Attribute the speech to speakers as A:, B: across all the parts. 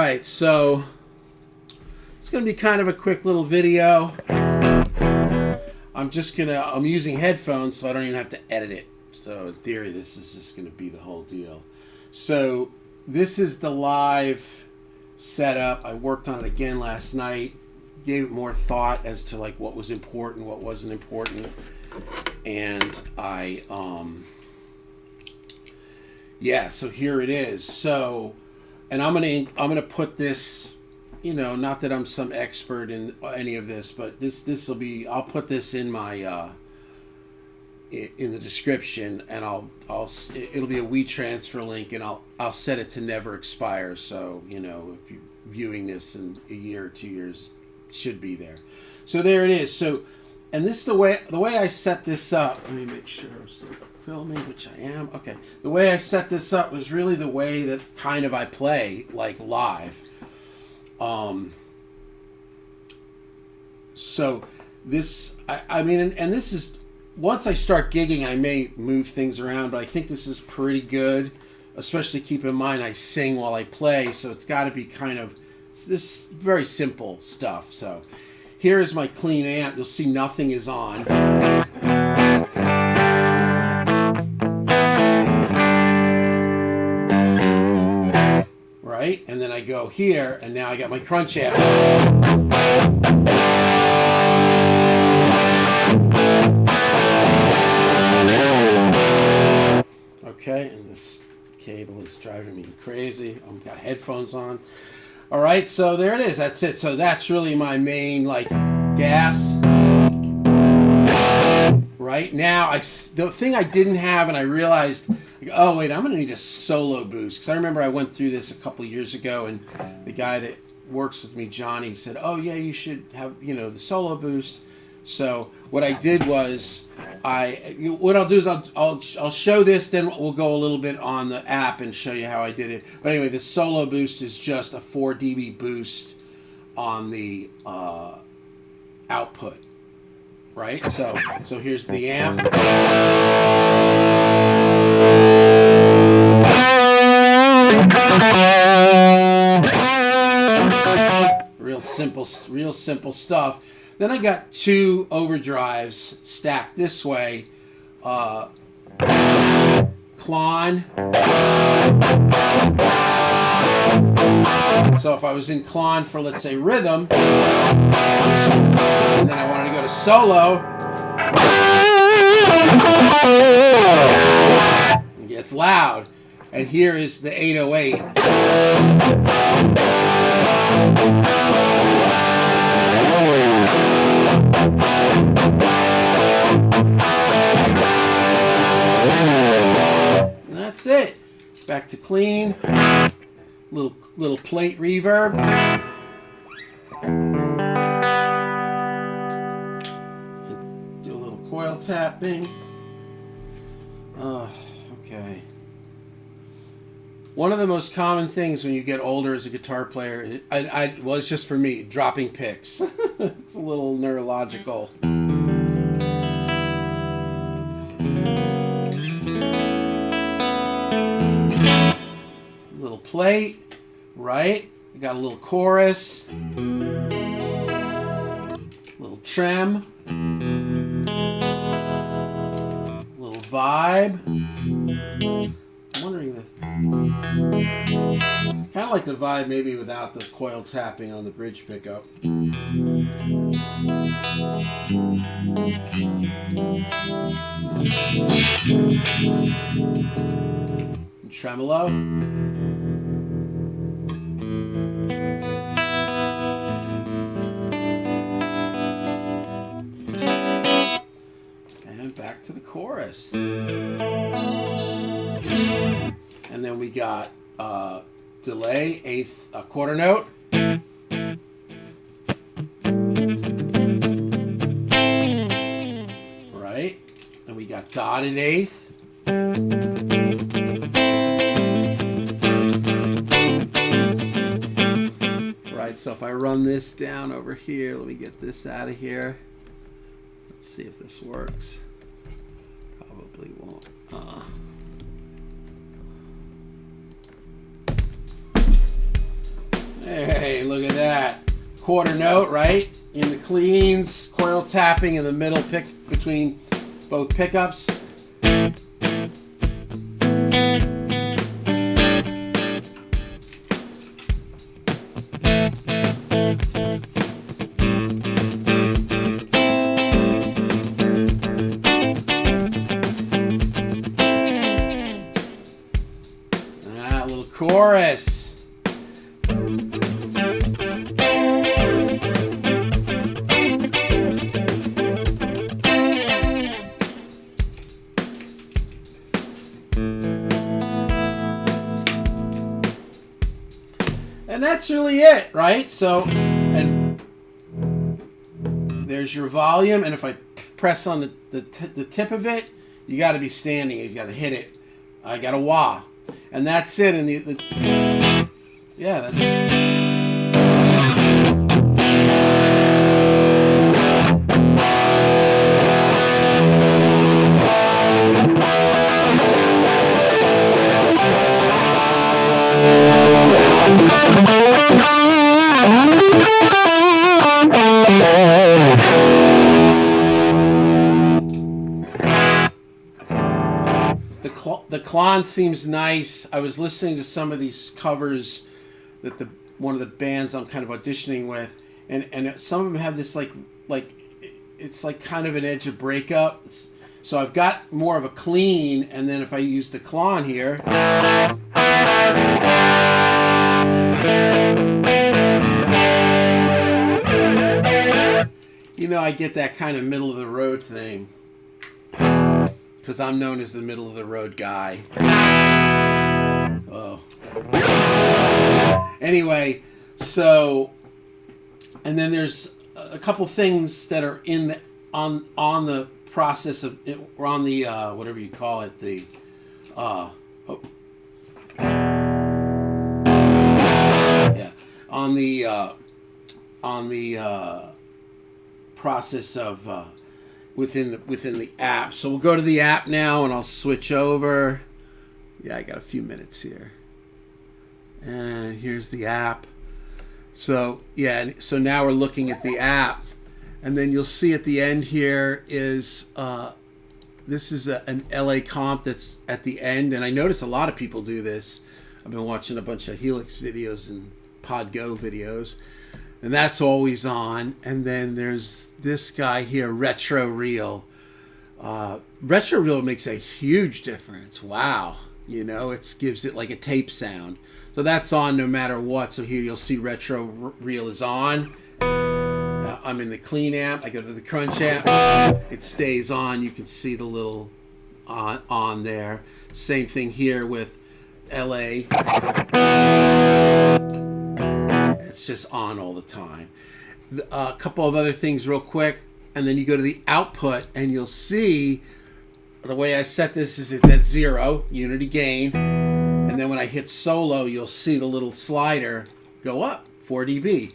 A: right, so it's going to be kind of a quick little video. I'm using headphones, so I don't even have to edit it. So in theory, this is just going to be the whole deal. So this is the live setup. I worked on it again last night. Gave it more thought as to like what was important, what wasn't important. And so here it is. So, and I'm gonna put this, not that I'm some expert in any of this, but this will be, I'll put this in my in the description, and it'll be a WeTransfer link, and I'll set it to never expire. So if you're viewing this in a year or 2 years, it should be there. So there it is. So, and this is the way I set this up. Let me make sure I'm still filming, which I am. Okay. The way I set this up was really the way that kind of I play like live. So this, and this is, once I start gigging, I may move things around, but I think this is pretty good, especially keep in mind I sing while I play, so it's got to be kind of this very simple stuff. So here is my clean amp. You'll see nothing is on. Right? And then I go here, and now I got my crunch amp. Okay, and this cable is driving me crazy. I've got headphones on. All right, so there it is. That's it. So that's really my main, like, gas. Right now, the thing I didn't have, and I realized, oh wait, I'm gonna need a solo boost, because I remember I went through this a couple years ago, and the guy that works with me, Johnny, said, "Oh yeah, you should have, the solo boost." So what I did was, what I'll do is I'll show this, then we'll go a little bit on the app and show you how I did it. But anyway, the solo boost is just a 4 dB boost on the output, right? So here's the amp. Real simple stuff. Then I got 2 overdrives stacked this way. Clon. So if I was in clon for, let's say, rhythm, and then I wanted to go to solo, it gets loud. And here is the 808. And that's it. Back to clean. Little plate reverb. Do a little coil tapping. Okay. One of the most common things when you get older as a guitar player, well, it's just for me, dropping picks. It's a little neurological. Little plate, right? We got a little chorus, little trem, little vibe. I'm wondering kind of like the vibe maybe without the coil tapping on the bridge pickup. Tremolo. And back to the chorus. And then we got delay, eighth, quarter note. Right. And we got dotted eighth. Right, so if I run this down over here, let me get this out of here. Let's see if this works. Probably won't. Hey, look at that. Quarter note, right? In the cleans, coil tapping in the middle pick between both pickups. Ah, a little chorus. And that's really it, right? So, and there's your volume. And if I press on the tip of it, you got to be standing. You got to hit it. I got a wah. And that's it. And yeah, that's... The Klon seems nice. I was listening to some of these covers that one of the bands I'm kind of auditioning with, and some of them have this like it's like kind of an edge of breakup. So I've got more of a clean, and then if I use the Klon here, you know, I get that kind of middle of the road thing. Because I'm known as the middle of the road guy. Oh. Anyway, so, and then there's a couple things that are in the on the process of it, or on the whatever you call it, the yeah, on the process of within the app. So we'll go to the app now, and I'll switch over. Yeah, I got a few minutes here. And here's the app. So yeah, so now we're looking at the app, and then you'll see at the end here is this is an LA comp that's at the end, and I notice a lot of people do this. I've been watching a bunch of Helix videos and Podgo videos, and that's always on. And then there's this guy here, Retro Reel. Retro Reel makes a huge difference. Wow. You know, it gives it like a tape sound. So that's on no matter what. So here you'll see Retro Reel is on. I'm in the clean amp. I go to the crunch amp. It stays on. You can see the little on there. Same thing here with LA. It's just on all the time. A couple of other things real quick, and then you go to the output, and you'll see the way I set this is it's at 0 unity gain, and then when I hit solo, you'll see the little slider go up 4 dB.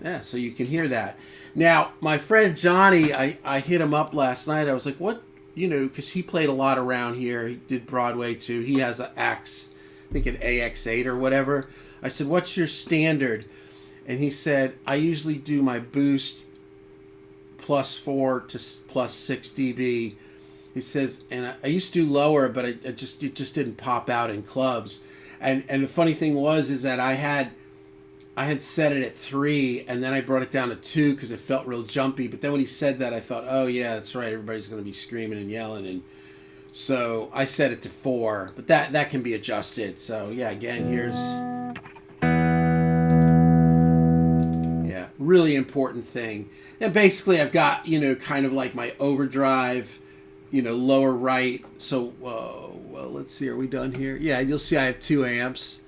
A: Yeah, so you can hear that. Now, my friend Johnny, I hit him up last night. I was like, what, you know, because he played a lot around here. He did Broadway too. He has an Axe, I think an AX8 or whatever. I said, what's your standard? And he said, I usually do my boost +4 to +6 dB. He says, and I used to do lower, but it just didn't pop out in clubs. And the funny thing is that I had set it at 3, and then I brought it down to 2 because it felt real jumpy. But then when he said that, I thought, oh yeah, that's right, everybody's going to be screaming and yelling, and so I set it to 4, but that can be adjusted. So yeah, again, here's, yeah, really important thing. And basically I've got, you know, kind of like my overdrive, you know, lower right. So, well, let's see, are we done here? Yeah, you'll see I have 2 amps.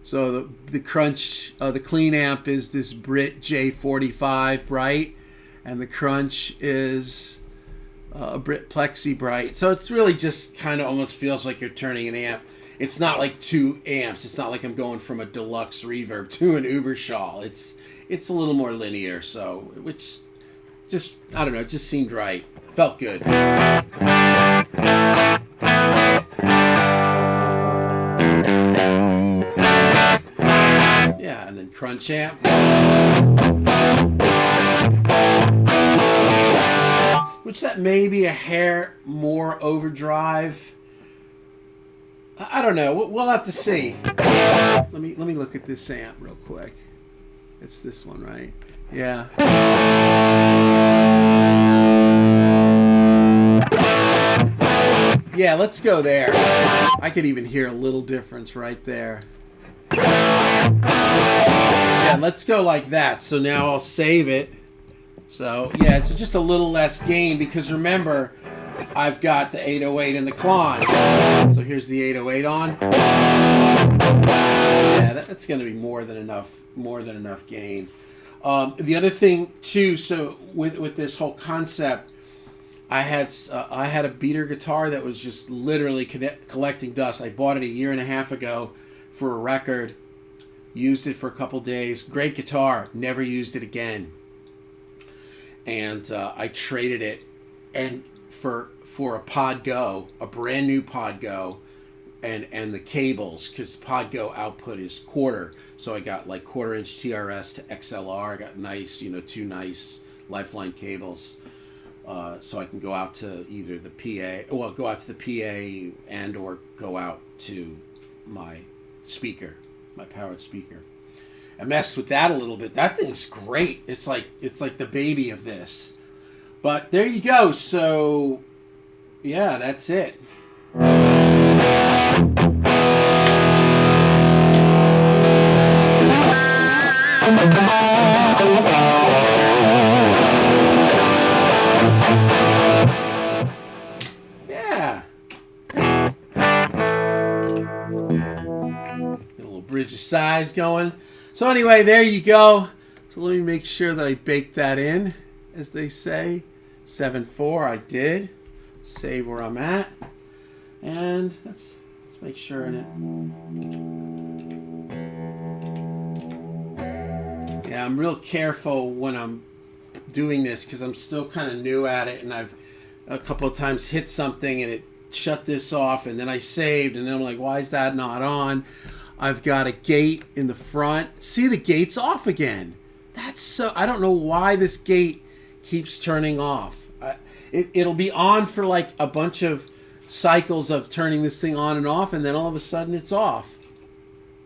A: So the crunch, the clean amp is this Brit J45 Bright, and the crunch is a Brit Plexi Bright. So it's really just kind of almost feels like you're turning an amp. It's not like 2 amps. It's not like I'm going from a deluxe reverb to an Uberschall. It's a little more linear. So, which just, I don't know, it just seemed right. Felt good. Yeah, and then crunch amp. Which that may be a hair more overdrive. I don't know. We'll have to see. Let me look at this amp real quick. It's this one, right? Yeah. Yeah, let's go there. I could even hear a little difference right there. Yeah, let's go like that. So now I'll save it. So, yeah, it's just a little less gain because remember, I've got the 808 and the Klon. So here's the 808 on. Yeah, that's going to be more than enough gain. The other thing too, so with this whole concept, I had a beater guitar that was just literally collecting dust. I bought it a year and a half ago for a record. Used it for a couple days. Great guitar. Never used it again. And I traded it and for a Pod Go, a brand new Pod Go, and the cables, because Pod Go output is quarter. So I got like 1/4-inch TRS to XLR. I got nice, two nice Lifeline cables. So I can go out to either the PA, go out to the PA and or go out to my speaker, my powered speaker. I messed with that a little bit. That thing's great. It's like the baby of this. But there you go. So yeah, that's it. Yeah. Get a little bridge of size going. So anyway, there you go. So let me make sure that I bake that in, as they say. 7/4, I did. Save where I'm at. And let's make sure in it. Yeah, I'm real careful when I'm doing this because I'm still kind of new at it, and I've a couple of times hit something and it shut this off, and then I saved, and then I'm like, why is that not on? I've got a gate in the front. See, the gate's off again. That's so... I don't know why this gate keeps turning off. It'll be on for like a bunch of cycles of turning this thing on and off, and then all of a sudden it's off.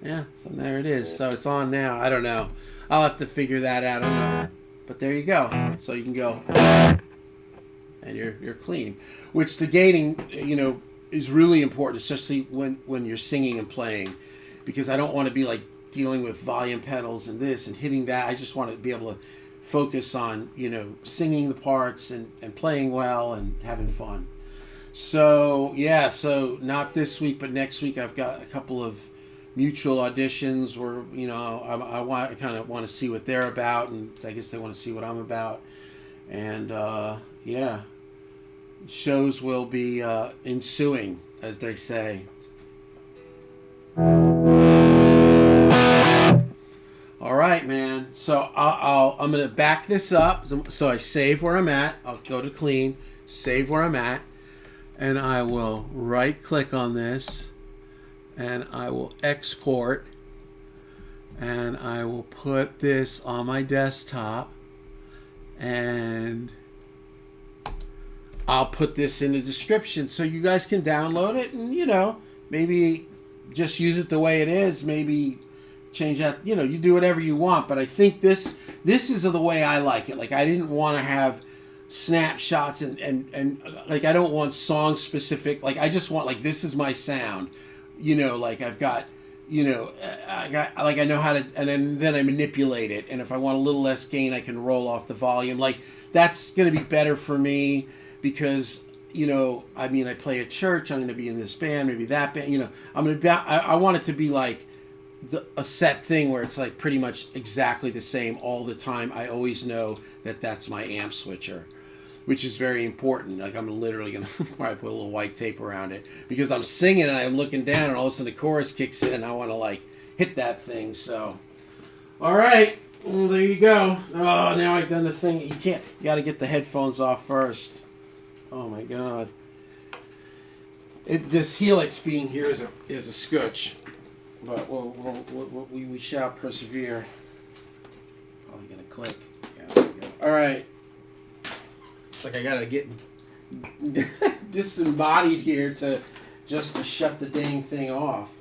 A: Yeah, so there it is. So it's on now. I don't know. I'll have to figure that out. I don't know. But there you go. So you can go, and you're clean. Which the gating, is really important, especially when you're singing and playing. Because I don't want to be like dealing with volume pedals and this and hitting that. I just want to be able to focus on, singing the parts and playing well and having fun. So, yeah, so not this week, but next week I've got a couple of mutual auditions where, I kind of want to see what they're about, and I guess they want to see what I'm about. And, yeah, shows will be ensuing, as they say. All right, man. So I'm going to back this up. So I save where I'm at. I'll go to clean, save where I'm at, and I will right-click on this, and I will export, and I will put this on my desktop, and I'll put this in the description so you guys can download it and, maybe just use it the way it is. Maybe change that, you do whatever you want, but I think this is the way I like it. Like, I didn't want to have snapshots and like, I don't want song specific. Like, I just want, like, this is my sound, like I've got, I know how to, and then I manipulate it. And if I want a little less gain, I can roll off the volume. Like, that's going to be better for me because, I play at church. I'm going to be in this band, maybe that band, I'm going to be, I want it to be like a set thing where it's like pretty much exactly the same all the time. I always know that that's my amp switcher, which is very important. Like, I'm literally going to probably put a little white tape around it because I'm singing and I'm looking down and all of a sudden the chorus kicks in and I want to like hit that thing. So, all right. Well, there you go. Oh, now I've done the thing. You got to get the headphones off first. Oh my God. This helix being here is a scotch, but we shall persevere. Probably gonna click. Yeah, there we go. All right. It's like I gotta get disembodied here to shut the dang thing off.